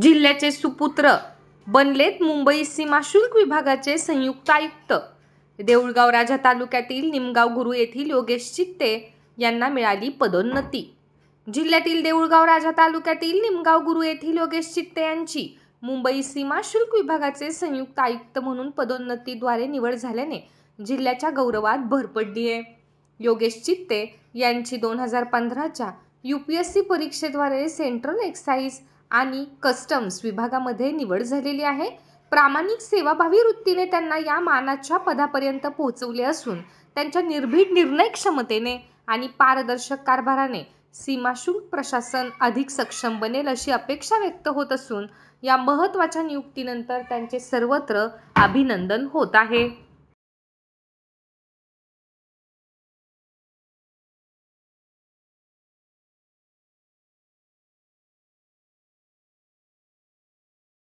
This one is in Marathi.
जिल्ह्याचे सुपुत्र बनलेत मुंबई सीमाशुल्क विभागाचे संयुक्त आयुक्त। देऊळगाव राजा तालुक्यातील निमगाव गुरु येथील योगेश चित्ते यांना मिळाली पदोन्नती। जिल्ह्यातील देऊळगाव राजा तालुक्यातील निमगाव गुरु येथील योगेश चित्ते यांची मुंबई सीमाशुल्क विभागाचे संयुक्त आयुक्त म्हणून पदोन्नतीद्वारे निवड झाल्याने जिल्ह्याच्या गौरवात भर पडली आहे। योगेश चित्ते यांची 2015च्या UPSC परीक्षेद्वारे सेंट्रल एक्साइज आणि कस्टम्स विभागामध्ये निवड झालेली आहे। प्रामाणिक सेवाभावी वृत्तीने त्यांना या मानाच्या पदापर्यंत पोहोचवले असून त्यांच्या निर्भीड निर्णय क्षमतेने आणि पारदर्शक कारभाराने सीमाशुल्क प्रशासन अधिक सक्षम बनेल अशी अपेक्षा व्यक्त होत असून या महत्त्वाच्या नियुक्तीनंतर त्यांचे सर्वत्र अभिनंदन होत आहे।